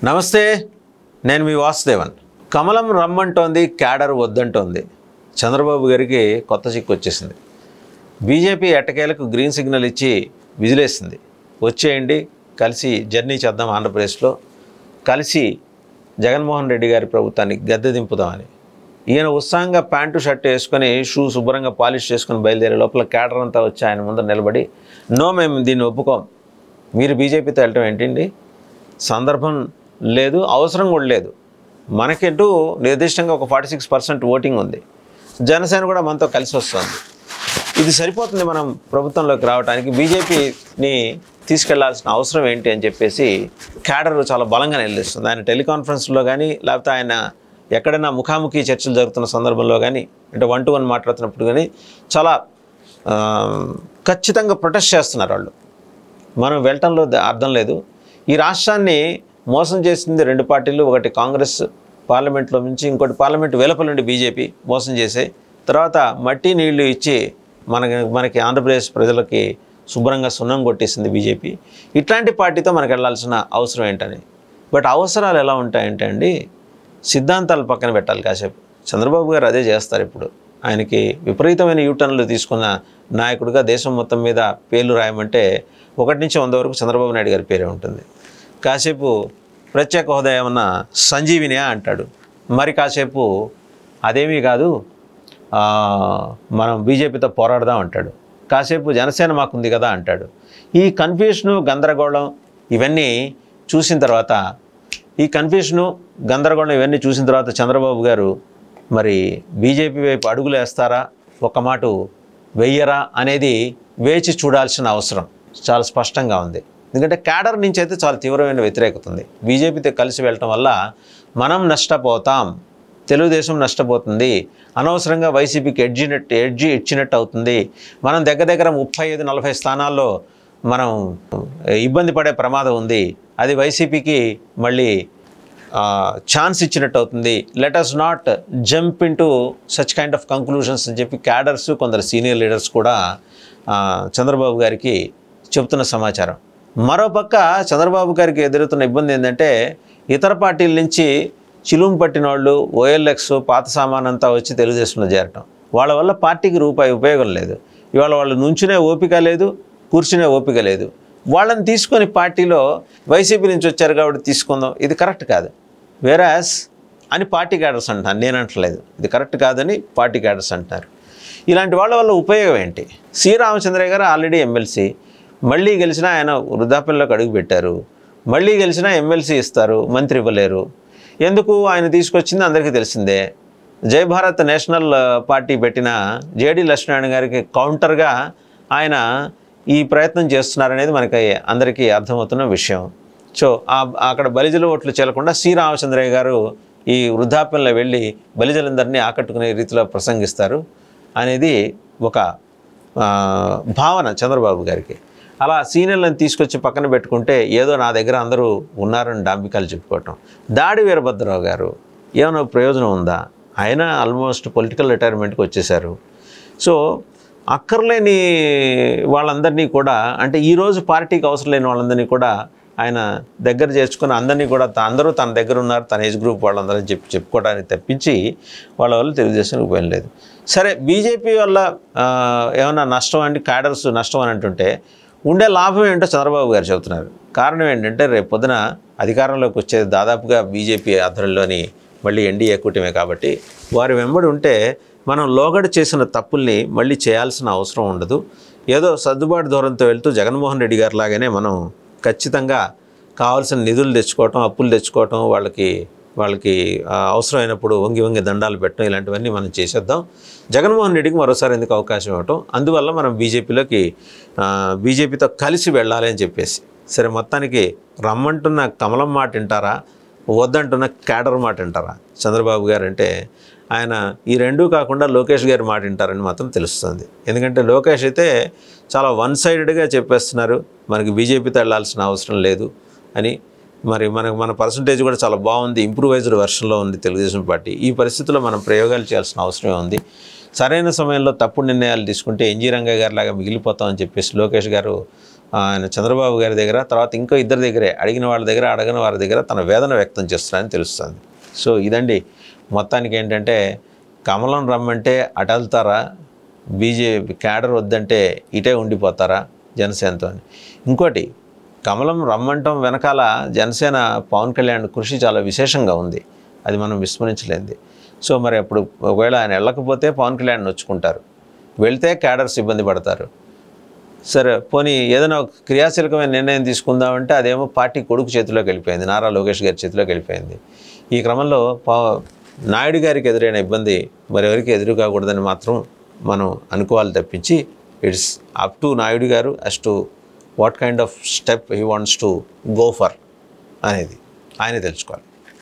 నమస్తే, నేను మీ వాసుదేవన్. కమలం రమ్మంటోంది, క్యాడర్ వద్దంటోంది. చంద్రబాబు గారికి కొత్త చిక్కు వచ్చేసింది. బీజేపీ ఎట్టకేలకు గ్రీన్ సిగ్నల్ ఇచ్చి విజిలేసింది. వచ్చేయండి, కలిసి జర్నీ చేద్దాం, ఆంధ్రప్రదేశ్లో కలిసి జగన్మోహన్ రెడ్డి గారి ప్రభుత్వాన్ని గద్దె దింపుదామని. ఈయన ఉత్సాహంగా ప్యాంటు షర్ట్ వేసుకొని షూ శుభ్రంగా పాలిష్ చేసుకుని బయలుదేరే లోపల క్యాడర్ అంతా వచ్చి ఆయన ముందర నిలబడి, నో, మేము దీన్ని ఒప్పుకోం, మీరు బీజేపీతో వెళ్ళటం ఏంటండి, సందర్భం లేదు, అవసరం కూడా లేదు, మనకంటూ నిర్దిష్టంగా ఒక 46% ఓటింగ్ ఉంది, జనసేన కూడా మనతో కలిసి వస్తుంది, ఇది సరిపోతుంది మనం ప్రభుత్వంలోకి రావడానికి, బీజేపీని తీసుకెళ్లాల్సిన అవసరం ఏంటి అని చెప్పేసి క్యాడర్ చాలా బలంగా నిలదీస్తుంది. ఆయన టెలికాన్ఫరెన్స్లో కానీ, లేకపోతే ఆయన ఎక్కడైనా ముఖాముఖి చర్చలు జరుగుతున్న సందర్భంలో కానీ, అంటే 1-to-1 మాట్లాడుతున్నప్పుడు కానీ చాలా ఖచ్చితంగా ప్రొటెస్ట్ చేస్తున్నారు వాళ్ళు. మనం వెళ్ళటంలో అర్థం లేదు. ఈ రాష్ట్రాన్ని మోసం చేసింది 2 పార్టీలు, ఒకటి కాంగ్రెస్ పార్లమెంట్లో నుంచి, ఇంకోటి పార్లమెంట్ వెలుపల నుండి బీజేపీ మోసం చేసే తర్వాత మట్టి నీళ్లు ఇచ్చి మనకి ఆంధ్రప్రదేశ్ ప్రజలకి శుభ్రంగా సున్నం కొట్టేసింది బీజేపీ. ఇట్లాంటి పార్టీతో మనకు వెళ్ళాల్సిన అవసరం ఏంటని. బట్ అవసరాలు ఎలా ఉంటాయంటే అండి, సిద్ధాంతాలు పక్కన పెట్టాలి కాసేపు. చంద్రబాబు గారు అదే చేస్తారు. ఇప్పుడు ఆయనకి విపరీతమైన యూటర్న్లు తీసుకున్న నాయకుడిగా దేశం మొత్తం మీద పేర్లు రాయమంటే 1 నుంచి 100 వరకు చంద్రబాబు నాయుడు గారి పేరే ఉంటుంది. కాసేపు ప్రత్యేక హోదా ఏమన్నా సంజీవినియా అంటాడు, మరి కాసేపు అదేమీ కాదు మనం బీజేపీతో పోరాడదాం అంటాడు, కాసేపు జనసేన మాకుంది కదా అంటాడు. ఈ కన్ఫ్యూషను, గందరగోళం ఇవన్నీ చూసిన తర్వాత చంద్రబాబు గారు మరి బీజేపీ వైపు అడుగులు వేస్తారా, ఒక మాట వెయ్యరా అనేది వేచి చూడాల్సిన అవసరం చాలా స్పష్టంగా ఉంది. ఎందుకంటే క్యాడర్ నుంచి అయితే చాలా తీవ్రమైన వ్యతిరేకత ఉంది. బీజేపీతో కలిసి వెళ్ళటం వల్ల మనం నష్టపోతాం, తెలుగుదేశం నష్టపోతుంది, అనవసరంగా వైసీపీకి ఎడ్జి ఇచ్చినట్టు అవుతుంది, మనం దగ్గర 35-40 స్థానాల్లో మనం ఇబ్బంది పడే ప్రమాదం ఉంది, అది వైసీపీకి మళ్ళీ ఛాన్స్ ఇచ్చినట్టు అవుతుంది, let us not jump into such kind of conclusions అని చెప్పి క్యాడర్స్, కొందరు సీనియర్ లీడర్స్ కూడా చంద్రబాబు గారికి చెబుతున్న సమాచారం. మరోపక్క చంద్రబాబు గారికి ఎదురుతున్న ఇబ్బంది ఏంటంటే, ఇతర పార్టీల నుంచి చిలుము పట్టిన వాళ్ళు, ఓఎల్ఎక్స్, పాత సామానంతా వచ్చి తెలుగుదేశంలో చేరటం, వాళ్ళ వల్ల పార్టీకి రూపాయి ఉపయోగం లేదు. ఇవాళ వాళ్ళు నుంచునే ఓపిక లేదు, కూర్చునే ఓపిక లేదు. వాళ్ళని తీసుకొని పార్టీలో వైసీపీ నుంచి వచ్చారు కాబట్టి తీసుకుందాం, ఇది కరెక్ట్ కాదు, వేరాస్ అని పార్టీ క్యాడర్స్ అంటున్నారు, నేను అంటలేదు, ఇది కరెక్ట్ కాదని పార్టీ క్యాడర్స్ అంటున్నారు. ఇలాంటి వాళ్ళ వల్ల ఉపయోగం ఏంటి? సి రామచంద్రయ్య గారు ఆల్రెడీ ఎమ్మెల్సీ, మళ్ళీ గెలిచినా ఆయన వృద్ధాప్యంలోకి అడుగు పెట్టారు, మళ్ళీ గెలిచినా ఎమ్మెల్సీ ఇస్తారు, మంత్రి ఇవ్వలేరు. ఎందుకు? ఆయన తీసుకొచ్చింది అందరికీ తెలిసిందే. జై భారత్ నేషనల్ పార్టీ పెట్టిన జేడి లక్ష్మీనారాయణ గారికి కౌంటర్గా ఆయన ఈ ప్రయత్నం చేస్తున్నారనేది మనకి అందరికీ అర్థమవుతున్న విషయం. సో అక్కడ బలిజల ఓట్లు చెల్లకుండా సి రామచంద్రయ్య గారు ఈ వృద్ధాప్యంలో వెళ్ళి బలిజలందరినీ ఆకట్టుకునే రీతిలో ప్రసంగిస్తారు అనేది ఒక భావన చంద్రబాబు గారికి. అలా సీనియర్లను తీసుకొచ్చి పక్కన పెట్టుకుంటే ఏదో నా దగ్గర అందరూ ఉన్నారని డాంబికాలు చెప్పుకోవటం. దాడి వీరభద్రరావు గారు ఏమైనా ప్రయోజనం ఉందా? ఆయన ఆల్మోస్ట్ పొలిటికల్ రిటైర్మెంట్కి వచ్చేసారు. సో అక్కర్లేని వాళ్ళందరినీ కూడా, అంటే ఈరోజు పార్టీకి అవసరం లేని వాళ్ళందరినీ కూడా ఆయన దగ్గర చేర్చుకుని అందరినీ కూడా అందరూ తన దగ్గర ఉన్నారు, తన ఏజ్ గ్రూప్ వాళ్ళందరూ చెప్పుకోవడానికి తప్పించి వాళ్ళ వల్ల తెలుగుదేశం ఉపయోగం లేదు. సరే, బీజేపీ వల్ల ఏమన్నా నష్టం అంటే క్యాడర్స్ నష్టం అని అంటుంటే ఉండే లాభం ఏంటో చంద్రబాబు గారు చెబుతున్నారు. కారణం ఏంటంటే, రేపు పొద్దున అధికారంలోకి వచ్చేది దాదాపుగా బీజేపీ ఆధ్వర్యంలోని మళ్ళీ ఎన్డీఏ కూటమే కాబట్టి వారి వెంబడి ఉంటే మనం లోగడ చేసిన తప్పుల్ని మళ్ళీ చేయాల్సిన అవసరం ఉండదు. ఏదో సర్దుబాటు ధోరణితో వెళ్తూ జగన్మోహన్ రెడ్డి గారి లాగానే మనం ఖచ్చితంగా కావాల్సిన నిధులు తెచ్చుకోవటం, అప్పులు తెచ్చుకోవటం, వాళ్ళకి అవసరమైనప్పుడు వంగి దండాలు పెట్టడం, ఇలాంటివన్నీ మనం చేసేద్దాం. జగన్మోహన్ రెడ్డికి మరోసారి ఎందుకు అవకాశం ఇవ్వటం, అందువల్ల మనం బీజేపీతో కలిసి వెళ్ళాలి అని చెప్పేసి. సరే, మొత్తానికి రమ్మంటున్న కమలం మాట వింటారా, వద్దంటున్న క్యాడర్ మాట వింటారా చంద్రబాబు గారు? అంటే ఆయన ఈ రెండూ కాకుండా లోకేష్ గారి మాట వింటారని మాత్రం తెలుస్తుంది. ఎందుకంటే లోకేష్ అయితే చాలా వన్ సైడెడ్గా చెప్పేస్తున్నారు, మనకి బీజేపీతో వెళ్ళాల్సిన అవసరం లేదు అని. మరి మన పర్సంటేజ్ కూడా చాలా బాగుంది, ఇంప్రూవైజ్డ్ వెర్షన్లో ఉంది తెలుగుదేశం పార్టీ. ఈ పరిస్థితుల్లో మనం ప్రయోగాలు చేయాల్సిన అవసరమే ఉంది. సరైన సమయంలో తప్పుడు నిర్ణయాలు తీసుకుంటే ఎన్జీ రంగయ్య గారి లాగా మిగిలిపోతామని చెప్పేసి లోకేష్ గారు ఆయన చంద్రబాబు గారి దగ్గర, తర్వాత ఇంకో ఇద్దరి దగ్గరే, అడిగిన వాళ్ళ దగ్గర, అడగని వారి దగ్గర తన వేదన వ్యక్తం చేస్తున్నారని తెలుస్తుంది. సో ఇదండి మొత్తానికి ఏంటంటే, కమలం రమ్మంటే అటు వెళ్తారా, బీజేపీ క్యాడర్ వద్దంటే ఇటే ఉండిపోతారా జనసేనతో అని. ఇంకోటి, కమలం రమ్మంటం వెనకాల జనసేన పవన్ కళ్యాణ్ కృషి చాలా విశేషంగా ఉంది, అది మనం విస్మరించలేంది. సో మరి అప్పుడు ఒకవేళ ఆయన వెళ్ళకపోతే పవన్ కళ్యాణ్ నొచ్చుకుంటారు, వెళ్తే క్యాడర్స్ ఇబ్బంది పడతారు. సరే పోనీ ఏదైనా ఒక క్రియాశీలకమైన నిర్ణయం తీసుకుందామంటే అదేమో పార్టీ కొడుకు చేతిలోకి వెళ్ళిపోయింది, నారా లోకేష్ గారి చేతిలోకి వెళ్ళిపోయింది. ఈ క్రమంలో నాయుడు గారికి ఎదురైన ఇబ్బంది మరెవరికి ఎదురు కాకూడదని మాత్రం మనం అనుకోవాలి తప్పించి, ఇట్స్ అప్ టు నాయుడు గారు as to what kind of step he wants to go for అనేది ఆయనే తెలుసుకోవాలి.